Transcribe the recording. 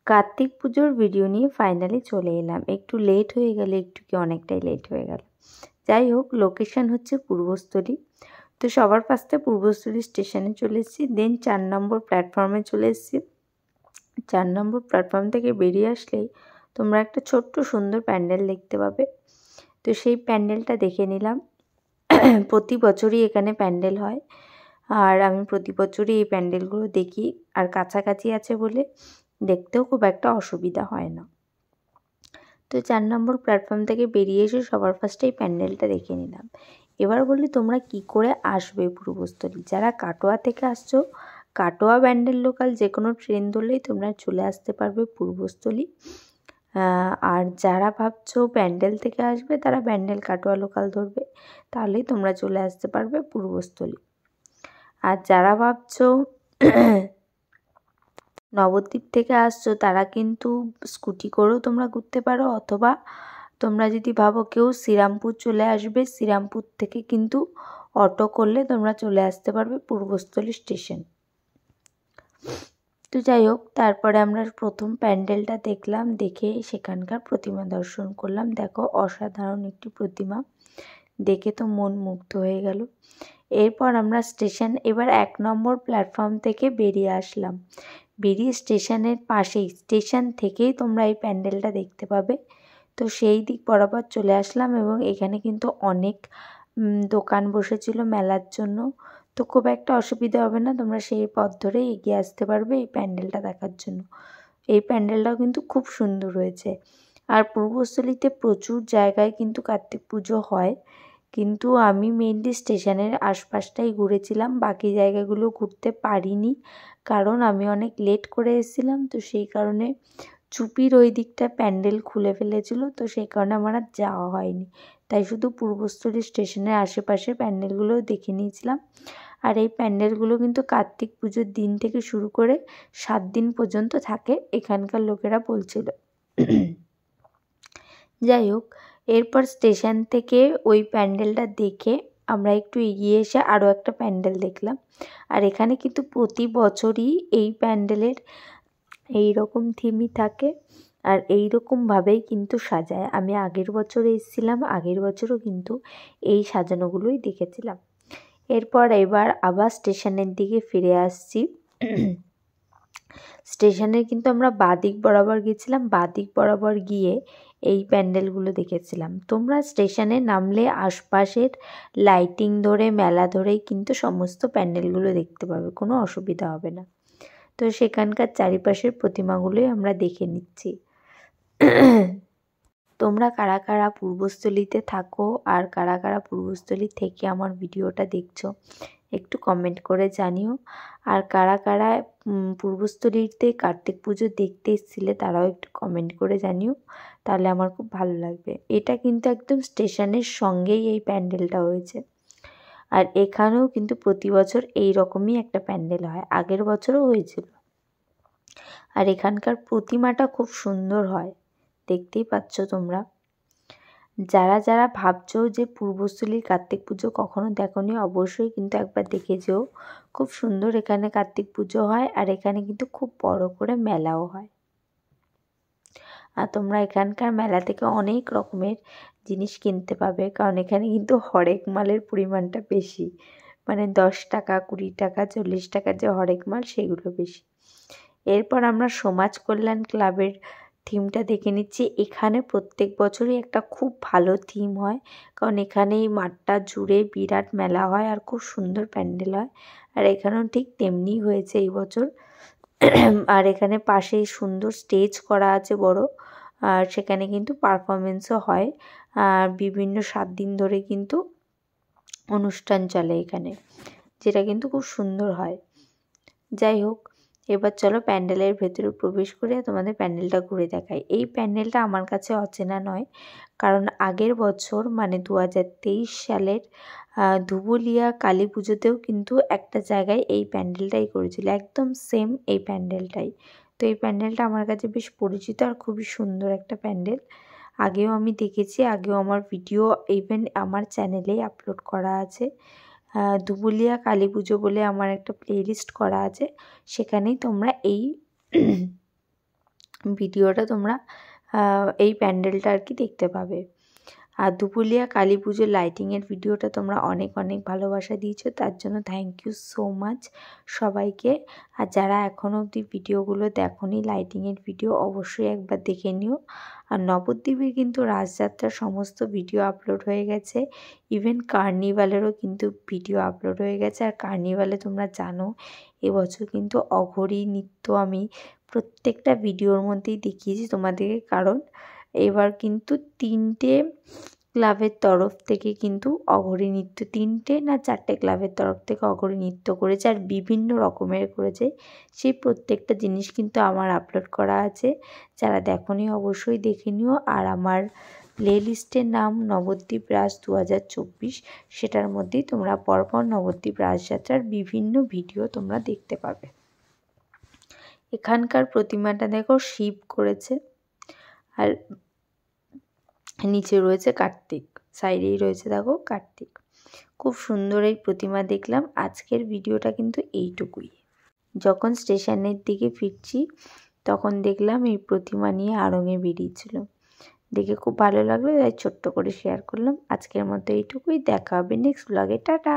কার্তিক পুজোর ভিডিও নিয়ে ফাইনালি চলে এলাম। একটু লেট হয়ে গেল, একটু কি অনেকটাই লেট হয়ে গেল। যাই হোক, লোকেশন হচ্ছে পূর্বস্থলী। তো সবার ফার্স্টে পূর্বস্থলী স্টেশনে চলে এসেছি, দেন 4 নম্বর প্ল্যাটফর্মে চলে এসেছি। 4 নম্বর প্ল্যাটফর্ম থেকে বেরিয়ে আসলেই তোমরা একটা ছোট্ট সুন্দর প্যান্ডেল দেখতে পাবে। তো সেই প্যান্ডেলটা দেখে নিলাম। প্রতি বছরই এখানে প্যান্ডেল হয়, আর আমি প্রতি বছরই এই প্যান্ডেলগুলো দেখি। আর কাছাকাছি আছে বলে দেখতেও খুব একটা অসুবিধা হয় না। তো 4 নম্বর প্ল্যাটফর্ম থেকে বেরিয়ে এসে সবার ফার্স্টে এই প্যান্ডেলটা দেখে নিলাম। এবার বলি তোমরা কি করে আসবে পূর্বস্থলী। যারা কাটোয়া থেকে আসছো, কাটোয়া ব্যান্ডেল লোকাল যে কোনো ট্রেন ধরলেই তোমরা চলে আসতে পারবে পূর্বস্থলী। আর যারা ভাবছো ব্যান্ডেল থেকে আসবে, তারা ব্যান্ডেল কাটোয়া লোকাল ধরবে, তাহলেই তোমরা চলে আসতে পারবে পূর্বস্থলী। আর যারা ভাবছো নবদ্বীপ থেকে আসছো, তারা কিন্তু স্কুটি করেও তোমরা ঘুরতে পারো, অথবা তোমরা যদি ভাবো কেউ শ্রীরামপুর চলে আসবে, শ্রীরামপুর থেকে কিন্তু অটো করলে তোমরা চলে আসতে পারবে পূর্বস্থলী স্টেশন। তো যাই হোক, তারপরে আমরা প্রথম প্যান্ডেলটা দেখলাম, দেখে সেখানকার প্রতিমা দর্শন করলাম। দেখো, অসাধারণ একটি প্রতিমা, দেখে তো মন মুগ্ধ হয়ে গেল। এরপর আমরা এবার 1 নম্বর প্ল্যাটফর্ম থেকে বেরিয়ে আসলাম। বেরিয়ে স্টেশনের পাশেই, স্টেশন থেকেই তোমরা এই প্যান্ডেলটা দেখতে পাবে। তো সেই দিক বরাবর চলে আসলাম, এবং এখানে কিন্তু অনেক দোকান বসেছিল মেলার জন্য। তো খুব একটা অসুবিধা হবে না, তোমরা সেই পথ ধরে এগিয়ে আসতে পারবে এই প্যান্ডেলটা দেখার জন্য। এই প্যান্ডেলটাও কিন্তু খুব সুন্দর হয়েছে। আর পূর্বস্থলীতে প্রচুর জায়গায় কিন্তু কার্তিক পুজো হয়, কিন্তু আমি মেইনলি স্টেশনের আশপাশটাই ঘুরেছিলাম, বাকি জায়গাগুলো ঘুরতে পারিনি, কারণ আমি অনেক লেট করে এসেছিলাম। তো সেই কারণে চুপির ওই দিকটা প্যান্ডেল খুলে ফেলেছিল, তো সেই কারণে আমার আর যাওয়া হয়নি। তাই শুধু পূর্বস্থলী স্টেশনের আশেপাশে প্যান্ডেলগুলো দেখে নিয়েছিলাম। আর এই প্যান্ডেলগুলো কিন্তু কার্তিক পুজোর দিন থেকে শুরু করে 7 দিন পর্যন্ত থাকে, এখানকার লোকেরা বলছিল। যাই হোক, এরপর স্টেশন থেকে ওই প্যান্ডেলটা দেখে আমরা একটু এগিয়ে এসে আরও একটা প্যান্ডেল দেখলাম। আর এখানে কিন্তু প্রতি বছরই এই প্যান্ডেলের এই রকম থিমই থাকে, আর এই রকমভাবেই কিন্তু সাজায়। আমি আগের বছর এসেছিলাম, আগের বছরও কিন্তু এই সাজানোগুলোই দেখেছিলাম। এবার আবার স্টেশনের দিকে ফিরে আসছি। স্টেশনে কিন্তু আমরা বাদিক বরাবর গেছিলাম, বাদিক বরাবর গিয়ে এই প্যান্ডেলগুলো দেখেছিলাম। তোমরা স্টেশনে নামলে আশপাশের লাইটিং ধরে, মেলা ধরেই কিন্তু সমস্ত প্যান্ডেলগুলো দেখতে পাবে, কোনো অসুবিধা হবে না। তো সেখানকার চারিপাশের প্রতিমাগুলোই আমরা দেখে নিচ্ছি। তোমরা কারা কারা পূর্বস্থলীতে থাকো আর কারা কারা পূর্বস্থলী থেকে আমার ভিডিওটা দেখছো, একটু কমেন্ট করে জানিও। আর কারা কারা পূর্বস্থলীতে কার্তিক পুজো দেখতে এসেছিলে, তারাও একটু কমেন্ট করে জানিও, তাহলে আমার খুব ভালো লাগবে। এটা কিন্তু একদম স্টেশনের সঙ্গেই এই প্যান্ডেলটা হয়েছে। আর এখানেও কিন্তু প্রতি বছর এই রকমই একটা প্যান্ডেল হয়, আগের বছরও হয়েছিল। আর এখানকার প্রতিমাটা খুব সুন্দর হয়, দেখতেই পাচ্ছ তোমরা। যারা যারা ভাবছো যে পূর্বস্থলীর কার্তিক পুজো কখনো দেখোনি, অবশ্যই কিন্তু একবার দেখে যেও। খুব সুন্দর এখানে কার্তিক পুজো হয়, আর এখানে কিন্তু খুব বড় করে মেলাও হয়। আর তোমরা এখানকার মেলা থেকে অনেক রকমের জিনিস কিনতে পাবে, কারণ এখানে কিন্তু হরেক মালের পরিমাণটা বেশি, মানে 10 টাকা, 20 টাকা, 40 টাকার যে হরেক মাল, সেগুলো বেশি। এরপর আমরা সমাজ কল্যাণ ক্লাবের থিমটা দেখে নিচ্ছি। এখানে প্রত্যেক বছরই একটা খুব ভালো থিম হয়, কারণ এখানে এই মাঠটা জুড়ে বিরাট মেলা হয় আর খুব সুন্দর প্যান্ডেল হয়। আর এখানেও ঠিক তেমনি হয়েছে এই বছর। আর এখানে পাশেই সুন্দর স্টেজ করা আছে বড়, আর সেখানে কিন্তু পারফরমেন্সও হয়। আর বিভিন্ন 7 দিন ধরে কিন্তু অনুষ্ঠান চলে এখানে, যেটা কিন্তু খুব সুন্দর হয়। যাই হোক, এবার চলো প্যান্ডেলের ভেতরে প্রবেশ করে তোমাদের প্যান্ডেলটা ঘুরে দেখাই। এই প্যান্ডেলটা আমার কাছে অচেনা নয়, কারণ আগের বছর মানে 2023 সালের ধুবুলিয়া কালী পুজোতেও কিন্তু একটা জায়গায় এই প্যান্ডেলটাই করেছিল, একদম সেম এই প্যান্ডেলটাই। তো এই প্যান্ডেলটা আমার কাছে বেশ পরিচিত আর খুবই সুন্দর একটা প্যান্ডেল। আগেও আমি দেখেছি, আগেও আমার ভিডিও ইভেন আমার চ্যানেলেই আপলোড করা আছে। ধুবুলিয়া কালী পুজো বলে আমার একটা প্লেলিস্ট করা আছে, সেখানেই তোমরা এই ভিডিওটা তোমরা এই প্যান্ডেলটা আর কি দেখতে পাবে। আর দুপুলিয়া কালী পুজোর লাইটিংয়ের ভিডিওটা তোমরা অনেক অনেক ভালোবাসা দিয়েছো, তার জন্য থ্যাংক ইউ সো মাচ সবাইকে। আর যারা এখনও অবধি ভিডিওগুলো দেখোনি লাইটিংয়ের ভিডিও, অবশ্যই একবার দেখে নিও। আর নবদ্বীপে কিন্তু রাসযাত্রার সমস্ত ভিডিও আপলোড হয়ে গেছে, ইভেন কার্নিভালেরও কিন্তু ভিডিও আপলোড হয়ে গেছে। আর কার্নিভালে তোমরা জানো এবছর কিন্তু অঘরী নৃত্য আমি প্রত্যেকটা ভিডিওর মধ্যেই দেখিয়েছি তোমাদেরকে, কারণ এবার কিন্তু 3টে ক্লাবের তরফ থেকে কিন্তু অঘরী নৃত্য, 3টে না 4টে ক্লাবের তরফ থেকে অঘরী নৃত্য করেছে, আর বিভিন্ন রকমের করেছে। সেই প্রত্যেকটা জিনিস কিন্তু আমার আপলোড করা আছে, যারা দেখোনি অবশ্যই দেখে নিও। আর আমার প্লে লিস্টের নাম নবদ্বীপ রাস 2024, সেটার মধ্যেই তোমরা পরপর নবদ্বীপ রাসযাত্রার বিভিন্ন ভিডিও তোমরা দেখতে পাবে। এখানকার প্রতিমাটা দেখো শিব করেছে, আর নিচে রয়েছে কার্তিক, সাইডেই রয়েছে দেখো কার্তিক। খুব সুন্দর এই প্রতিমা দেখলাম। আজকের ভিডিওটা কিন্তু এইটুকুই। যখন স্টেশনের দিকে ফিরছি তখন দেখলাম এই প্রতিমা নিয়ে আড়ংয়ে বেরিয়েছিল, দেখে খুব ভালো লাগলো, তাই ছোট্ট করে শেয়ার করলাম। আজকের মতো এইটুকুই, দেখা হবে নেক্সট ব্লগে, টাটা।